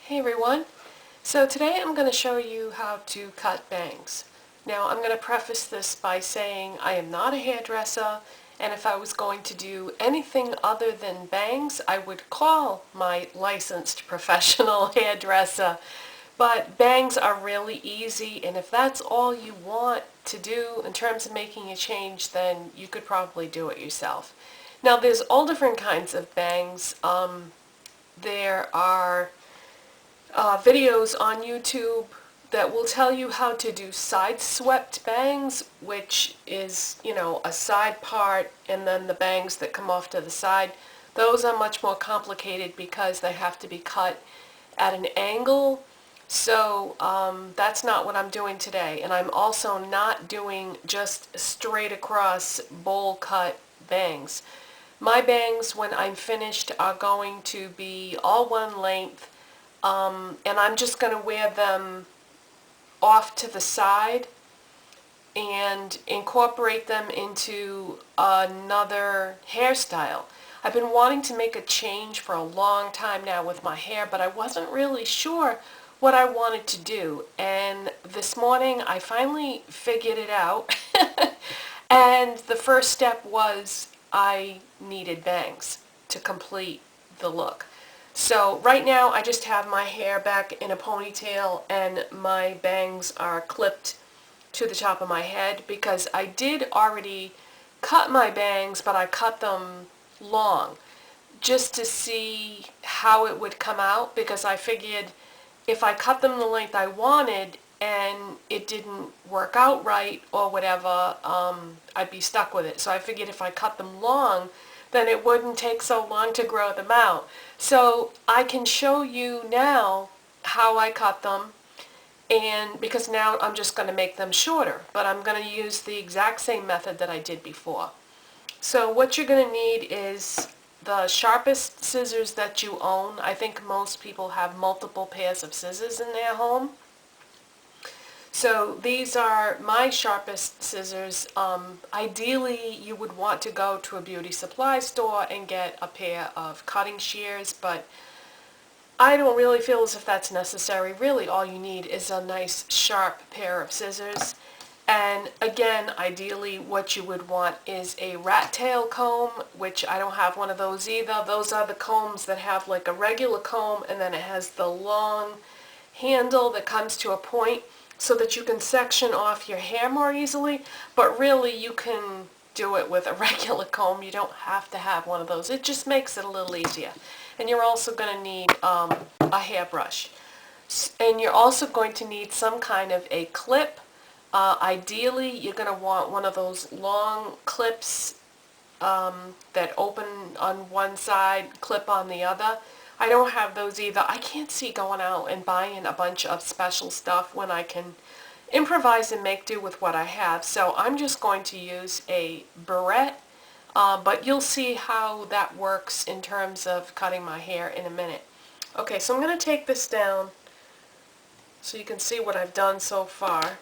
Hey everyone. So today I'm going to show you how to cut bangs. Now I'm going to preface this by saying I am not a hairdresser, and if I was going to do anything other than bangs, I would call my licensed professional hairdresser. But bangs are really easy, and if that's all you want to do in terms of making a change, then you could probably do it yourself. Now there's all different kinds of bangs. There are videos on YouTube that will tell you how to do side swept bangs, which is, a side part and then the bangs that come off to the side. Those are much more complicated because they have to be cut at an angle. So that's not what I'm doing today. And I'm also not doing just straight across bowl cut bangs. My bangs, when I'm finished, are going to be all one length. And I'm just going to wear them off to the side and incorporate them into another hairstyle. I've been wanting to make a change for a long time now with my hair, but I wasn't really sure what I wanted to do. And this morning I finally figured it out. And the first step was I needed bangs to complete the look. So right now I just have my hair back in a ponytail and my bangs are clipped to the top of my head because I did already cut my bangs, but I cut them long just to see how it would come out, because I figured if I cut them the length I wanted and it didn't work out right or whatever, I'd be stuck with it. So I figured if I cut them long, then it wouldn't take so long to grow them out. So I can show you now how I cut them, and because now I'm just going to make them shorter, but I'm going to use the exact same method that I did before. So what you're going to need is the sharpest scissors that you own. I think most people have multiple pairs of scissors in their home. So these are my sharpest scissors. Ideally, you would want to go to a beauty supply store and get a pair of cutting shears, but I don't really feel as if that's necessary. Really, all you need is a nice sharp pair of scissors. And again, ideally, what you would want is a rat tail comb, which I don't have one of those either. Those are the combs that have like a regular comb, and then it has the long handle that comes to a point, so that you can section off your hair more easily. But really, you can do it with a regular comb. You don't have to have one of those. It just makes it a little easier. And you're also going to need a hairbrush. And you're also going to need some kind of a clip. Ideally, you're going to want one of those long clips that open on one side, clip on the other. I don't have those either. I can't see going out and buying a bunch of special stuff when I can improvise and make do with what I have. So I'm just going to use a barrette, but you'll see how that works in terms of cutting my hair in a minute. Okay, so I'm going to take this down so you can see what I've done so far.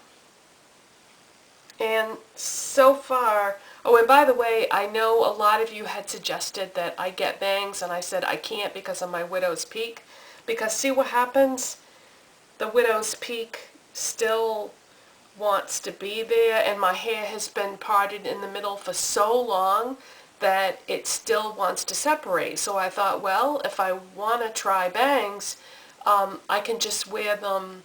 And so far, oh, and by the way, I know a lot of you had suggested that I get bangs, and I said I can't because of my widow's peak. Because see what happens? The widow's peak still wants to be there, and my hair has been parted in the middle for so long that it still wants to separate. So I thought, well, if I want to try bangs, I can just wear them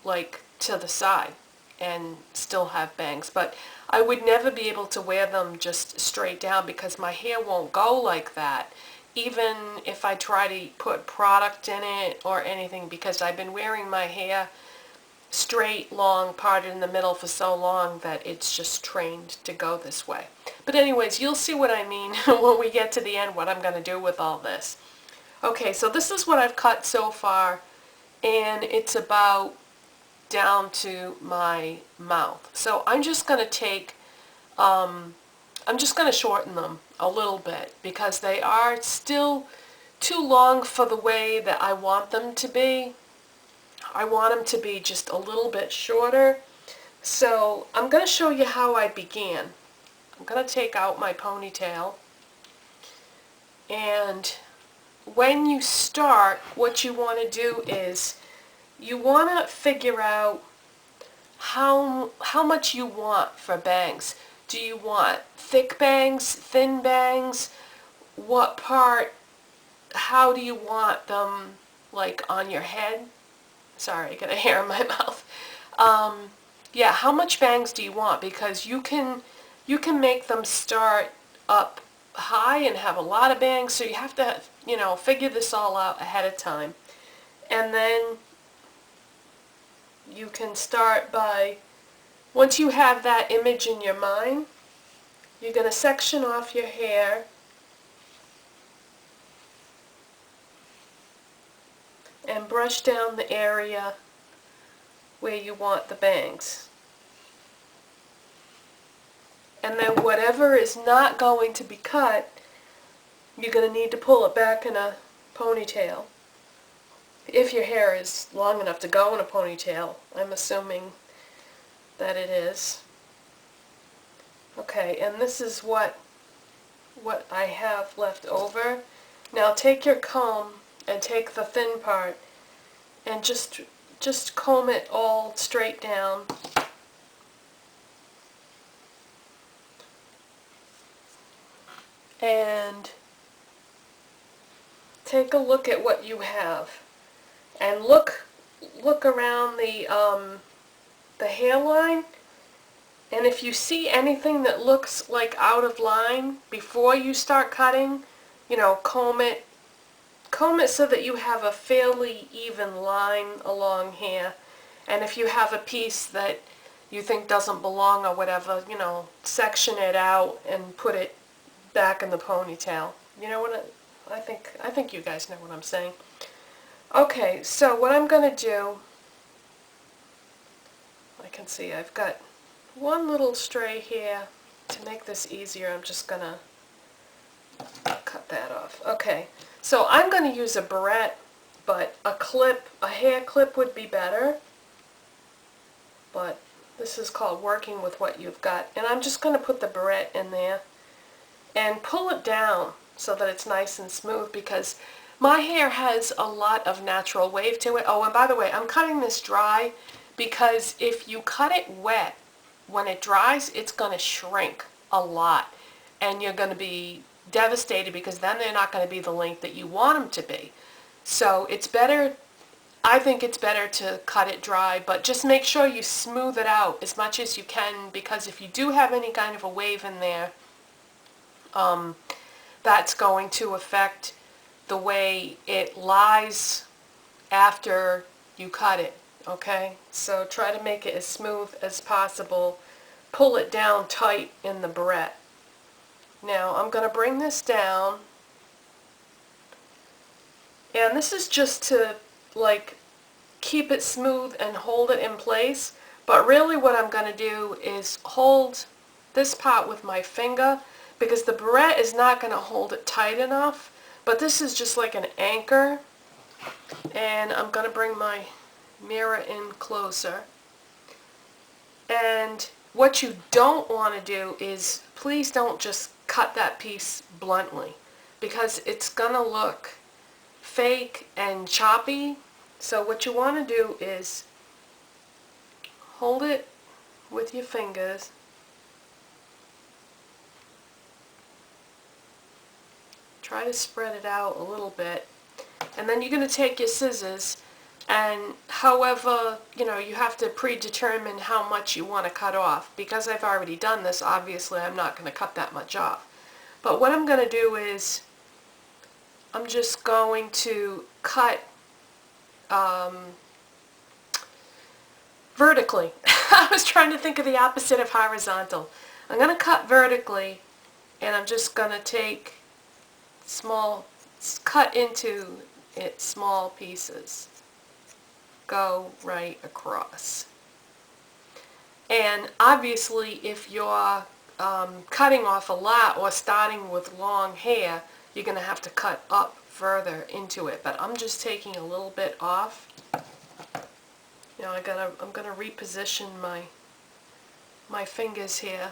like to the side and still have bangs. But I would never be able to wear them just straight down because my hair won't go like that, even if I try to put product in it or anything, because I've been wearing my hair straight, long, parted in the middle for so long that it's just trained to go this way. But anyways, you'll see what I mean when we get to the end, what I'm going to do with all this. Okay, so this is what I've cut so far, and it's about down to my mouth. So I'm just going to take, I'm just going to shorten them a little bit because they are still too long for the way that I want them to be. I want them to be just a little bit shorter. So I'm going to show you how I began. I'm going to take out my ponytail and when you start, what you want to do is you want to figure out how much you want for bangs. Do you want thick bangs, thin bangs? What part, how do you want them, like on your head? Sorry, I got a hair in my mouth. Yeah, how much bangs do you want? Because you can make them start up high and have a lot of bangs, so you have to, figure this all out ahead of time. And then you can start by, once you have that image in your mind, you're going to section off your hair and brush down the area where you want the bangs. And then whatever is not going to be cut, you're going to need to pull it back in a ponytail. If your hair is long enough to go in a ponytail, I'm assuming that it is. Okay, and this is what I have left over. Now take your comb and take the thin part and just comb it all straight down. And take a look at what you have. And look around the hairline. And if you see anything that looks like out of line before you start cutting, comb it so that you have a fairly even line along here. And if you have a piece that you think doesn't belong or whatever, section it out and put it back in the ponytail. You know what I think you guys know what I'm saying. Okay, so what I'm going to do, I can see I've got one little stray here. To make this easier, I'm just going to cut that off. Okay, so I'm going to use a barrette, but a hair clip would be better. But this is called working with what you've got. And I'm just going to put the barrette in there and pull it down so that it's nice and smooth, because my hair has a lot of natural wave to it. Oh, and by the way, I'm cutting this dry because if you cut it wet, when it dries, it's going to shrink a lot. And you're going to be devastated because then they're not going to be the length that you want them to be. So it's better, I think it's better to cut it dry, but just make sure you smooth it out as much as you can, because if you do have any kind of a wave in there, that's going to affect the way it lies after you cut it, okay? So try to make it as smooth as possible. Pull it down tight in the barrette. Now I'm going to bring this down, and this is just to keep it smooth and hold it in place, but really what I'm going to do is hold this part with my finger, because the barrette is not going to hold it tight enough, but this is just like an anchor. And I'm going to bring my mirror in closer. And what you don't want to do is, please don't just cut that piece bluntly, because it's going to look fake and choppy. So what you want to do is hold it with your fingers. Try to spread it out a little bit. And then you're going to take your scissors, and however, you have to predetermine how much you want to cut off. Because I've already done this, obviously I'm not going to cut that much off. But what I'm going to do is, I'm just going to cut vertically. I was trying to think of the opposite of horizontal. I'm going to cut vertically, and I'm just going to take cut into it small pieces. Go right across. And obviously if you're cutting off a lot or starting with long hair, you're going to have to cut up further into it. But I'm just taking a little bit off. I'm going to reposition my fingers here.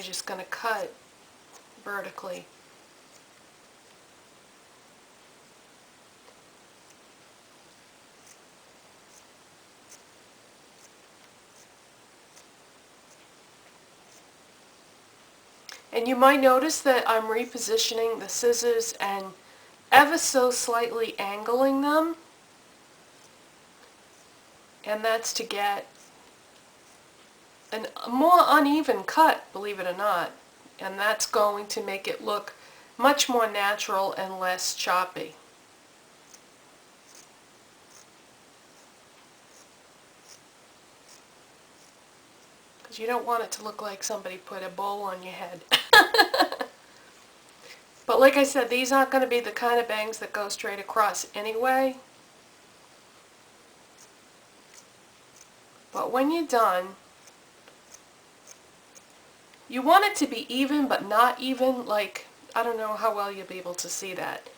you're just going to cut vertically. And you might notice that I'm repositioning the scissors and ever so slightly angling them. And that's to get a more uneven cut, believe it or not. And that's going to make it look much more natural and less choppy. Because you don't want it to look like somebody put a bowl on your head. But like I said, these aren't going to be the kind of bangs that go straight across anyway. But when you're done, you want it to be even but not even, like, I don't know how well you'll be able to see that.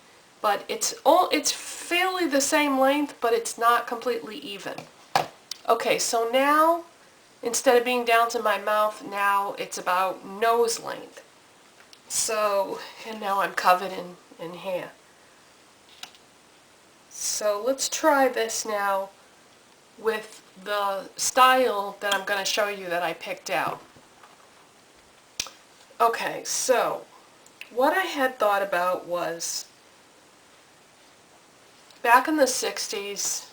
But it's fairly the same length, but it's not completely even. Okay, so now, instead of being down to my mouth, now it's about nose length. So, and now I'm covered in hair. So let's try this now with the style that I'm going to show you that I picked out. Okay, so what I had thought about was, back in the 60s,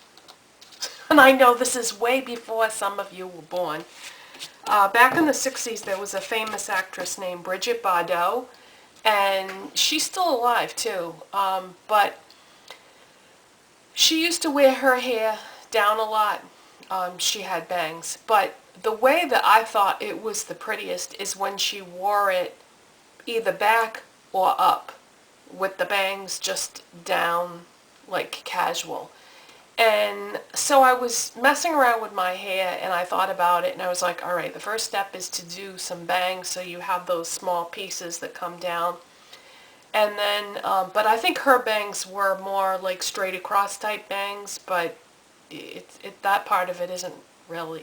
and I know this is way before some of you were born, back in the 60s there was a famous actress named Bridget Bardot, and she's still alive too, but she used to wear her hair down a lot. She had bangs, but the way that I thought it was the prettiest is when she wore it either back or up, with the bangs just down, like casual. And so I was messing around with my hair and I thought about it and I was like, all right, the first step is to do some bangs so you have those small pieces that come down. And then, but I think her bangs were more like straight across type bangs, but that part of it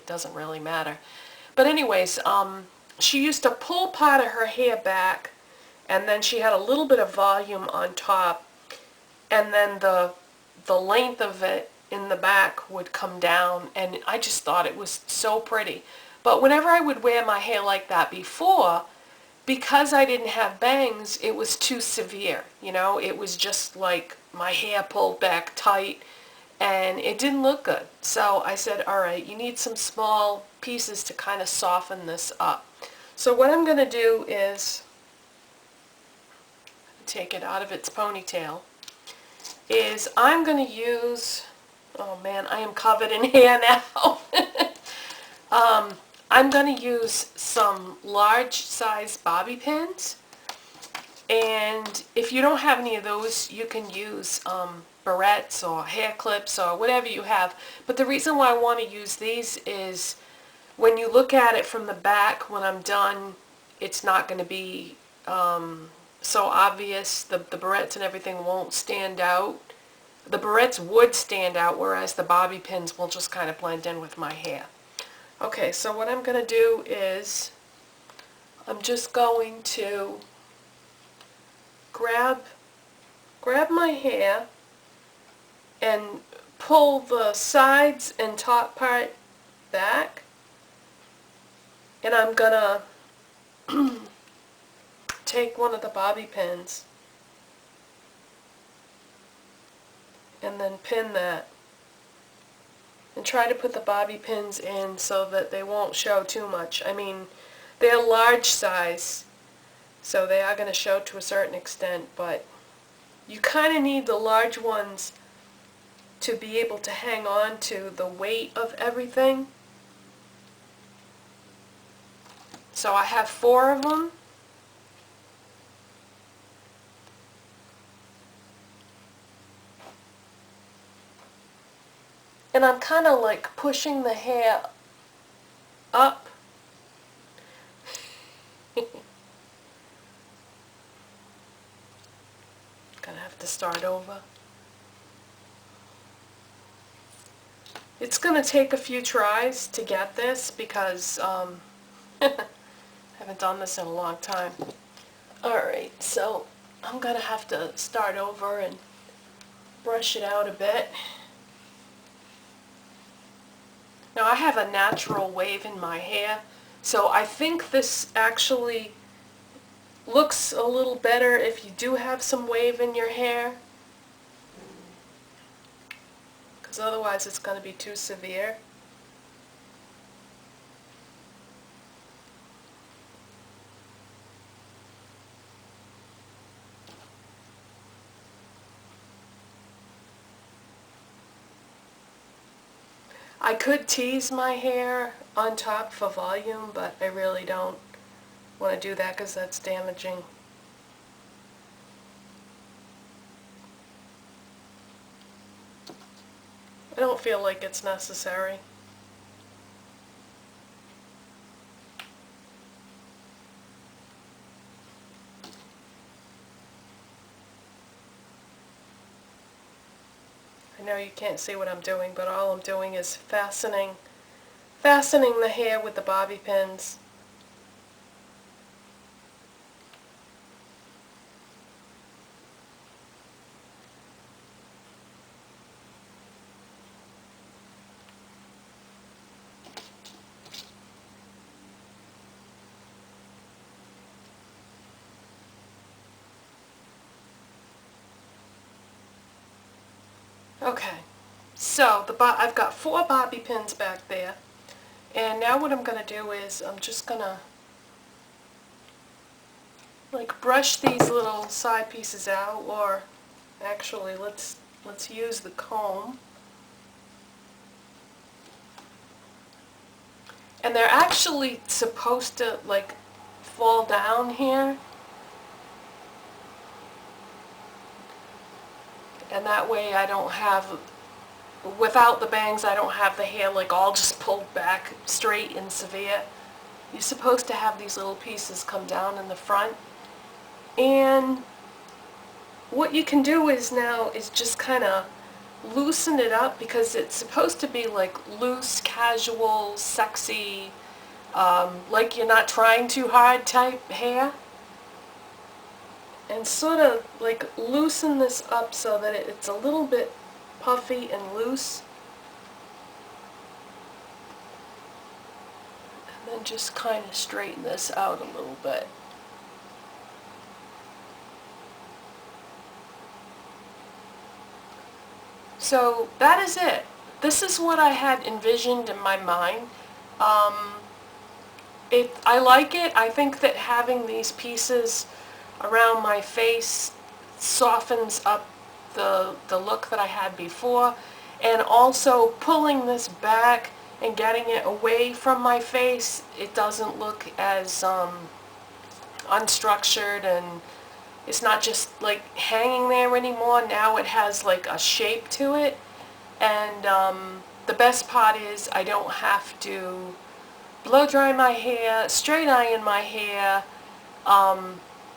doesn't really matter. But anyways, she used to pull part of her hair back and then she had a little bit of volume on top, and then the length of it in the back would come down, and I just thought it was so pretty. But whenever I would wear my hair like that before, because I didn't have bangs, it was too severe, you know? It was just like my hair pulled back tight, and it didn't look good. So I said, all right, you need some small pieces to kind of soften this up. So what I'm going to do is take it out of its ponytail, is I'm going to use, oh man, I am covered in hair now. I'm going to use some large size bobby pins, and if you don't have any of those, you can use barrettes or hair clips or whatever you have. But the reason why I want to use these is when you look at it from the back when I'm done, it's not going to be so obvious. The barrettes and everything won't stand out. The barrettes would stand out, whereas the bobby pins will just kind of blend in with my hair. Okay, so what I'm going to do is I'm just going to grab my hair and pull the sides and top part back, and I'm going to take one of the bobby pins and then pin that, and try to put the bobby pins in so that they won't show too much. I mean, they're large size, so they are going to show to a certain extent, but you kind of need the large ones to be able to hang on to the weight of everything. So I have 4 of them. And I'm kind of like pushing the hair up. Gonna have to start over. It's gonna take a few tries to get this because I have haven't done this in a long time. Alright, so I'm gonna have to start over and brush it out a bit. Now I have a natural wave in my hair, so I think this actually looks a little better if you do have some wave in your hair, because otherwise it's going to be too severe. I could tease my hair on top for volume, but I really don't want to do that because that's damaging. I don't feel like it's necessary. I know you can't see what I'm doing, but all I'm doing is fastening the hair with the bobby pins. Okay, so I've got 4 bobby pins back there, and now what I'm going to do is I'm just going to like brush these little side pieces out, or actually let's use the comb. And they're actually supposed to like fall down here. And that way I don't have, without the bangs, I don't have the hair like all just pulled back straight and severe. You're supposed to have these little pieces come down in the front. And what you can do is now is just kind of loosen it up, because it's supposed to be like loose, casual, sexy, like you're not trying too hard type hair. And sort of like loosen this up so that it's a little bit puffy and loose. And then just kind of straighten this out a little bit. So that is it. This is what I had envisioned in my mind. I like it. I think that having these pieces around my face softens up the look that I had before, and also pulling this back and getting it away from my face, it doesn't look as unstructured, and it's not just like hanging there anymore. Now it has like a shape to it, and the best part is I don't have to blow dry my hair, straight iron my hair.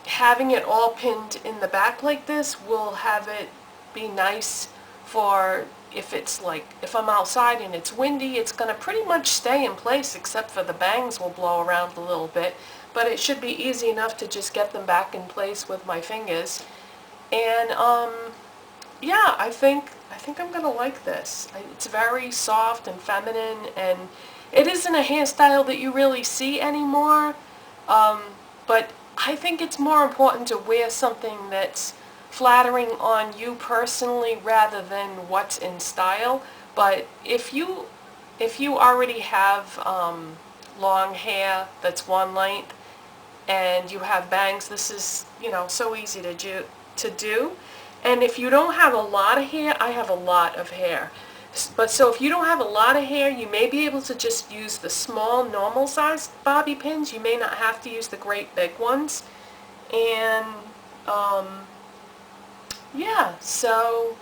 Having it all pinned in the back like this will have it be nice for if it's like, if I'm outside and it's windy, it's going to pretty much stay in place, except for the bangs will blow around a little bit, but it should be easy enough to just get them back in place with my fingers. And yeah, I think I'm going to like this. It's very soft and feminine, and it isn't a hairstyle that you really see anymore, but I think it's more important to wear something that's flattering on you personally rather than what's in style. But if you already have long hair that's one length and you have bangs, this is, you know, so easy to do. And if you don't have a lot of hair, I have a lot of hair. But so if you don't have a lot of hair, you may be able to just use the small, normal sized bobby pins. You may not have to use the great big ones. And yeah, so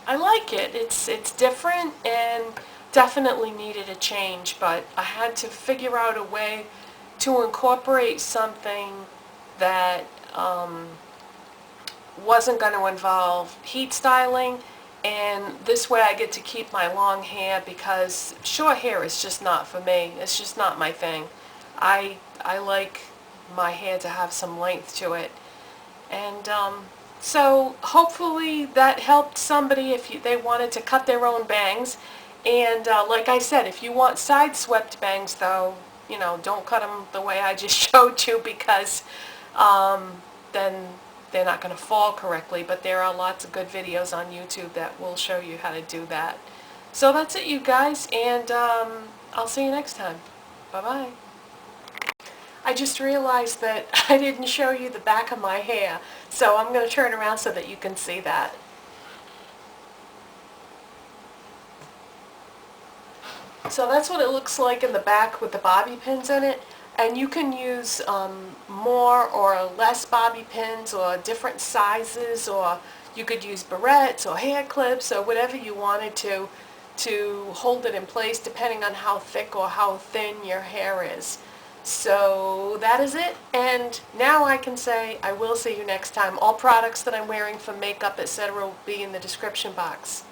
I like it. It's different and definitely needed a change, but I had to figure out a way to incorporate something that wasn't going to involve heat styling. And this way I get to keep my long hair, because short hair is just not for me. It's just not my thing. I like my hair to have some length to it. And so hopefully that helped somebody if they wanted to cut their own bangs. And like I said, if you want side swept bangs though, you know, don't cut them the way I just showed you, because then they're not going to fall correctly. But there are lots of good videos on YouTube that will show you how to do that. So that's it, you guys, and I'll see you next time. Bye-bye. I just realized that I didn't show you the back of my hair, so I'm going to turn around so that you can see that. So that's what it looks like in the back with the bobby pins in it, and you can use more or less bobby pins or different sizes, or you could use barrettes or hair clips or whatever you wanted to hold it in place depending on how thick or how thin your hair is. So that is it, and now I can say I will see you next time. All products that I'm wearing for makeup, etc. will be in the description box.